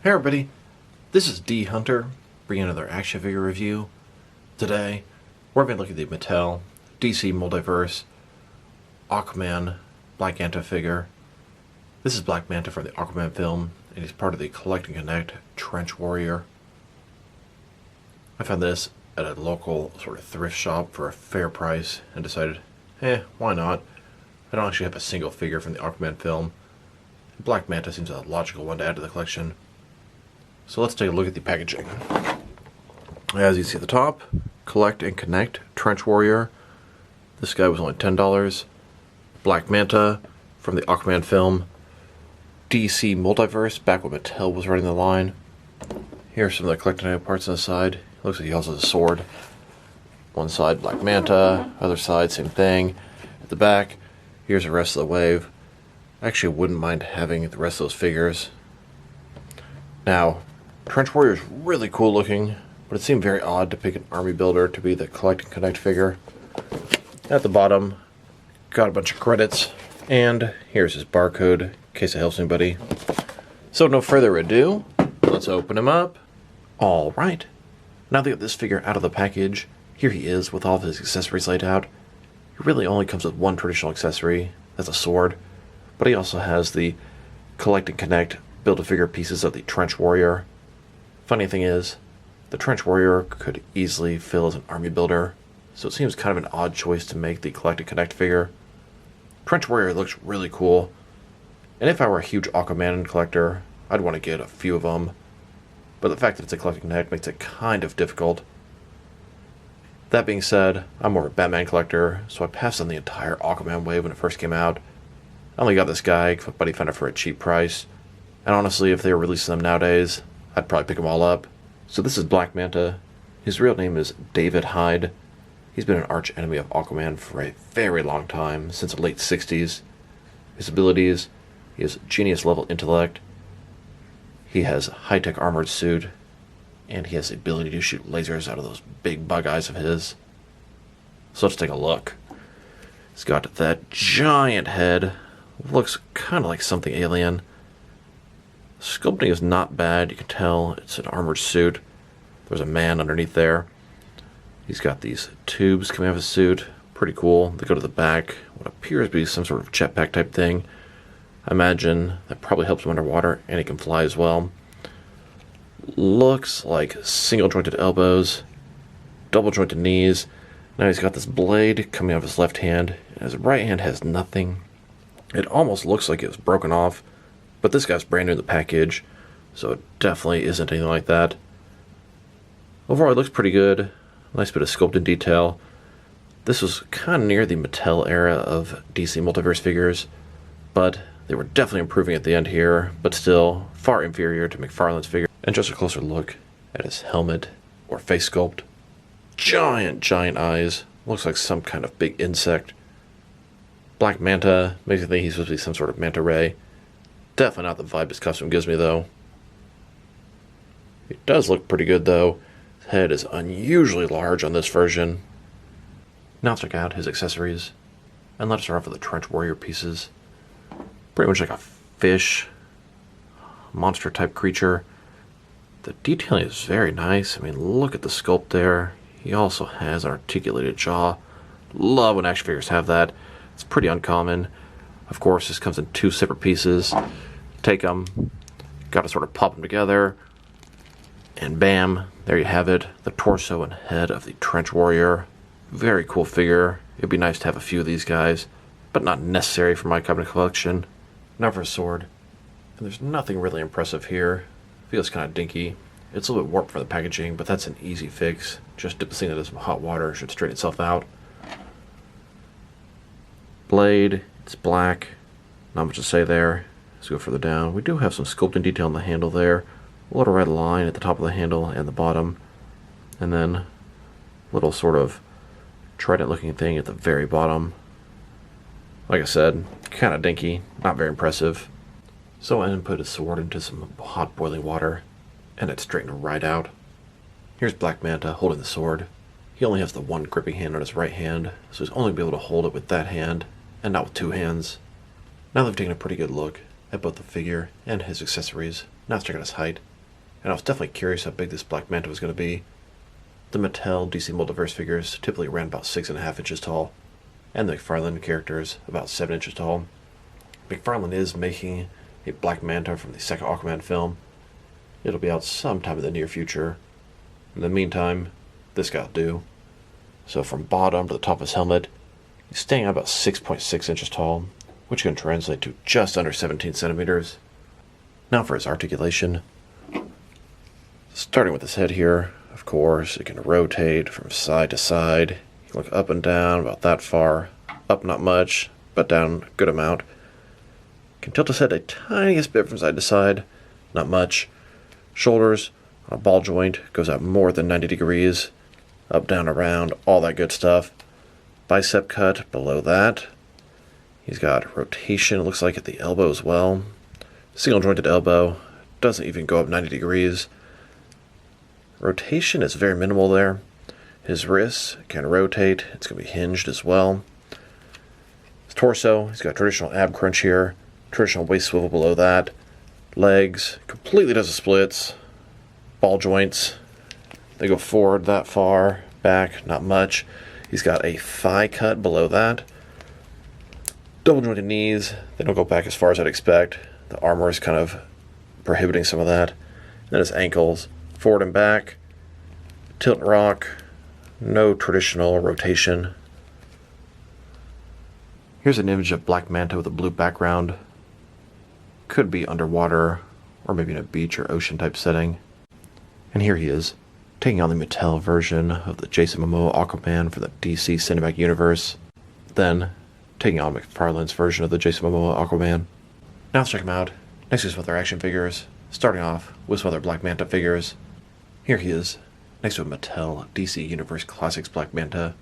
Hey everybody, this is D Hunter, bringing another action figure review. Today, we're going to look at the Mattel DC Multiverse Aquaman Black Manta figure. This is Black Manta from the Aquaman film, and he's part of the Collect and Connect Trench Warrior. I found this at a local sort of thrift shop for a fair price and decided, why not? I don't actually have a single figure from the Aquaman film. Black Manta seems a logical one to add to the collection. So let's take a look at the packaging. As you see at the top, Collect and Connect Trench Warrior. This guy was only $10. Black Manta from the Aquaman film. DC Multiverse, back when Mattel was running the line. Here's some of the Collect and Connect parts on the side. Looks like he also has a sword. One side, Black Manta. Other side, same thing. At the back, here's the rest of the wave. I actually wouldn't mind having the rest of those figures. Now, Trench Warrior is really cool looking, but it seemed very odd to pick an army builder to be the Collect and Connect figure. At the bottom, got a bunch of credits, and here's his barcode, in case it helps anybody. So no further ado, let's open him up. Alright, now that we got this figure out of the package, here he is with all of his accessories laid out. He really only comes with one traditional accessory, that's a sword, but he also has the Collect and Connect build-a-figure pieces of the Trench Warrior. Funny thing is, the Trench Warrior could easily fill as an army builder, so it seems kind of an odd choice to make the Collect and Connect figure. Trench Warrior looks really cool, and if I were a huge Aquaman collector, I'd want to get a few of them, but the fact that it's a Collect and Connect makes it kind of difficult. That being said, I'm more of a Batman collector, so I passed on the entire Aquaman wave when it first came out. I only got this guy, but he found it for a cheap price, and honestly, if they were releasing them nowadays, I'd probably pick them all up. So this is Black Manta. His real name is David Hyde. He's been an arch enemy of Aquaman for a very long time, since the late 60s. His abilities, he has genius level intellect, he has high-tech armored suit, and he has the ability to shoot lasers out of those big bug eyes of his. So let's take a look. He's got that giant head, looks kind of like something alien. Sculpting is not bad, you can tell it's an armored suit. There's a man underneath there. He's got these tubes coming out of his suit, pretty cool. They go to the back, what appears to be some sort of jetpack type thing. I imagine that probably helps him underwater, and he can fly as well. Looks like single jointed elbows, double jointed knees. Now he's got this blade coming out of his left hand, and his right hand has nothing. It almost looks like it was broken off. But this guy's brand new in the package, so it definitely isn't anything like that. Overall, it looks pretty good. Nice bit of sculpted detail. This was kind of near the Mattel era of DC Multiverse figures, but they were definitely improving at the end here, but still far inferior to McFarlane's figure. And just a closer look at his helmet or face sculpt. Giant eyes. Looks like some kind of big insect. Black Manta makes me think he's supposed to be some sort of manta ray. Definitely not the vibe his costume gives me, though. It does look pretty good, though. His head is unusually large on this version. Now let's check out his accessories. And let's start off with the Trench Warrior pieces. Pretty much like a fish, monster-type creature. The detailing is very nice. I mean, look at the sculpt there. He also has an articulated jaw. Love when action figures have that. It's pretty uncommon. Of course, this comes in two separate pieces. Take them, got to sort of pop them together, and bam, there you have it, the torso and head of the Trench Warrior. Very cool figure. It'd be nice to have a few of these guys, but not necessary for my cabinet collection. Now for a sword. And there's nothing really impressive here. Feels kind of dinky. It's a little bit warped for the packaging, but that's an easy fix. Just dip this thing into some hot water, should straighten itself out. Blade, it's black. Not much to say there. Let's go further down. We do have some sculpting detail on the handle there. A little red line at the top of the handle and the bottom. And then a little sort of trident looking thing at the very bottom. Like I said, kind of dinky, not very impressive. So I then put his sword into some hot boiling water, and it straightened right out. Here's Black Manta holding the sword. He only has the one gripping hand on his right hand, so he's only be able to hold it with that hand, and not with two hands. Now that we've taken a pretty good look at both the figure and his accessories, now let's check out his height. and I was definitely curious how big this Black Manta was going to be. The Mattel DC Multiverse figures typically ran about 6.5 inches tall, and the McFarlane characters about 7 inches tall. McFarlane is making a Black Manta from the second Aquaman film. It'll be out sometime in the near future. In the meantime, this guy'll do. So from bottom to the top of his helmet, he's staying at about 6.6 inches tall, which can translate to just under 17 centimeters. Now for his articulation. Starting with his head here, of course, it can rotate from side to side. You can look up and down about that far. Up not much, but down a good amount. Can tilt his head a tiniest bit from side to side, not much. Shoulders on a ball joint goes out more than 90 degrees. Up, down, around, all that good stuff. Bicep cut below that. He's got rotation, it looks like, at the elbow as well. Single jointed elbow, doesn't even go up 90 degrees. Rotation is very minimal there. His wrists can rotate, it's going to be hinged as well. His torso, he's got traditional ab crunch here, traditional waist swivel below that. Legs, completely does the splits. Ball joints, they go forward that far, back, not much. He's got a thigh cut below that. Double jointed knees, they don't go back as far as I'd expect. The armor is kind of prohibiting some of that. And then his ankles, forward and back, tilt and rock, no traditional rotation. Here's an image of Black Manta with a blue background. Could be underwater, or maybe in a beach or ocean type setting. And here he is, taking on the Mattel version of the Jason Momoa Aquaman for the DC Cinematic Universe. Then, taking on McFarlane's version of the Jason Momoa Aquaman. Now let's check him out, next to some other action figures, starting off with some other Black Manta figures. Here he is, next to a Mattel DC Universe Classics Black Manta.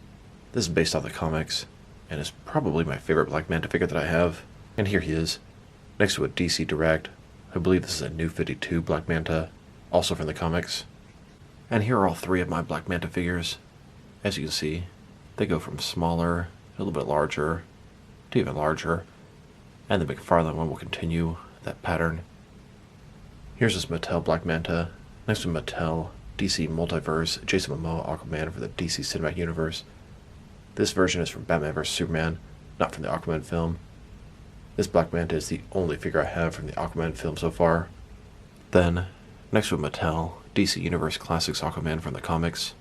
This is based off the comics, and is probably my favorite Black Manta figure that I have. And here he is, next to a DC Direct. I believe this is a New 52 Black Manta, also from the comics. And here are all three of my Black Manta figures. As you can see, they go from smaller, a little bit larger, to even larger. And the McFarlane one will continue that pattern. Here's this Mattel Black Manta, next to Mattel DC Multiverse Jason Momoa Aquaman for the DC Cinematic Universe. This version is from Batman vs Superman, not from the Aquaman film. This Black Manta is the only figure I have from the Aquaman film so far. Then, next to a Mattel DC Universe Classics Aquaman from the comics.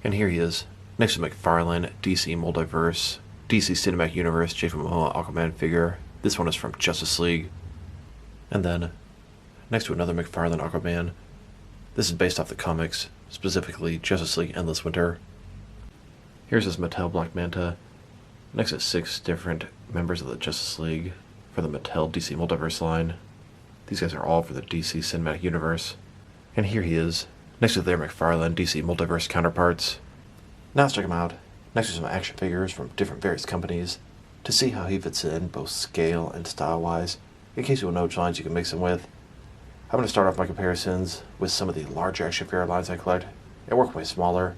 And here he is, next to McFarlane DC Multiverse DC Cinematic Universe Jason Momoa Aquaman figure. This one is from Justice League. And then, next to another McFarlane Aquaman. This is based off the comics, specifically Justice League Endless Winter. Here's this Mattel Black Manta, next to 6 different members of the Justice League for the Mattel DC Multiverse line. These guys are all for the DC Cinematic Universe. And here he is, next to their McFarlane DC Multiverse counterparts. Now let's check him out, next to some action figures from different various companies, to see how he fits in both scale and style-wise, in case you want to know which lines you can mix him with. I'm going to start off my comparisons with some of the larger action figure lines I collect, and work my way smaller.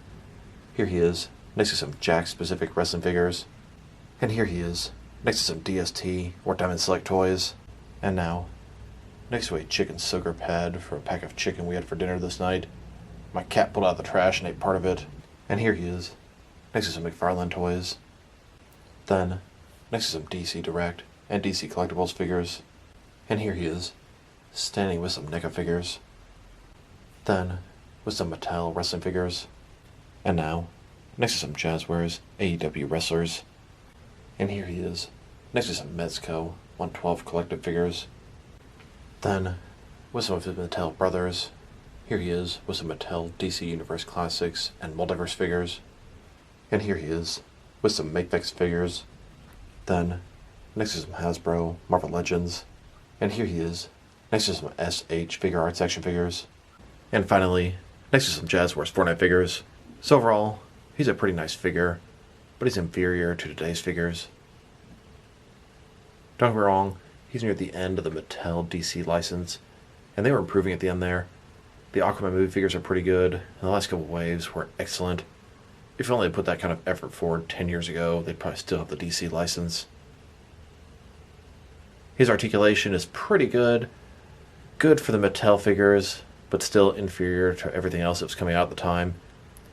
Here he is, next to some Jack-specific wrestling figures. And here he is, next to some DST or Diamond Select toys. And now, next to a chicken sugar pad for a pack of chicken we had for dinner this night. My cat pulled out the trash and ate part of it. And here he is, next to some McFarlane toys. Then, next to some DC Direct and DC Collectibles figures. And here he is, standing with some NECA figures. Then, with some Mattel wrestling figures. And now, next to some Jazzwares AEW wrestlers. And here he is, next to some Mezco 112 collective figures. Then, with some of his Mattel brothers. Here he is, with some Mattel DC Universe Classics and Multiverse figures. And here he is, with some Makevex figures. Then, next to some Hasbro Marvel Legends. And here he is, next to some SH Figure Arts action figures. And finally, next to some Jazzwares Fortnite figures. So overall, he's a pretty nice figure, but he's inferior to today's figures. Don't get me wrong, he's near the end of the Mattel DC license, and they were improving at the end there. The Aquaman movie figures are pretty good, and the last couple waves were excellent. If only they put that kind of effort forward 10 years ago, they'd probably still have the DC license. His articulation is pretty good. Good for the Mattel figures, but but still inferior to everything else that was coming out at the time.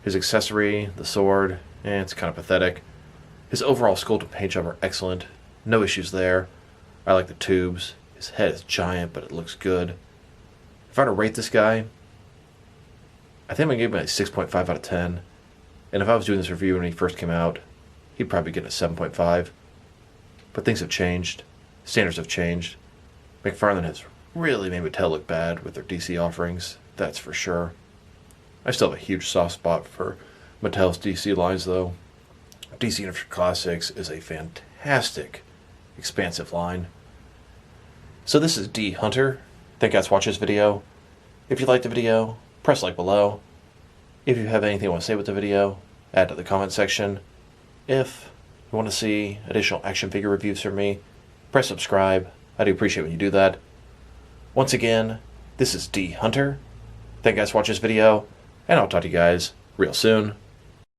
His accessory, the sword, it's kind of pathetic. His overall sculpt and paint job are excellent. No issues there. I like the tubes. His head is giant, but it looks good. If I were to rate this guy, I think I'm going to give him a 6.5 out of 10. And if I was doing this review when he first came out, he'd probably get a 7.5. But things have changed. Standards have changed. McFarlane has really made Mattel look bad with their DC offerings, that's for sure. I still have a huge soft spot for Mattel's DC lines, though. DC Universe Classics is a fantastic, expansive line. So this is D Hunter. Thank you guys for watching this video. If you liked the video, press like below. If you have anything you want to say with the video, add to the comment section. If you want to see additional action figure reviews from me, press subscribe. I do appreciate when you do that. Once again, this is D Hunter. Thank you guys for watching this video, and I'll talk to you guys real soon.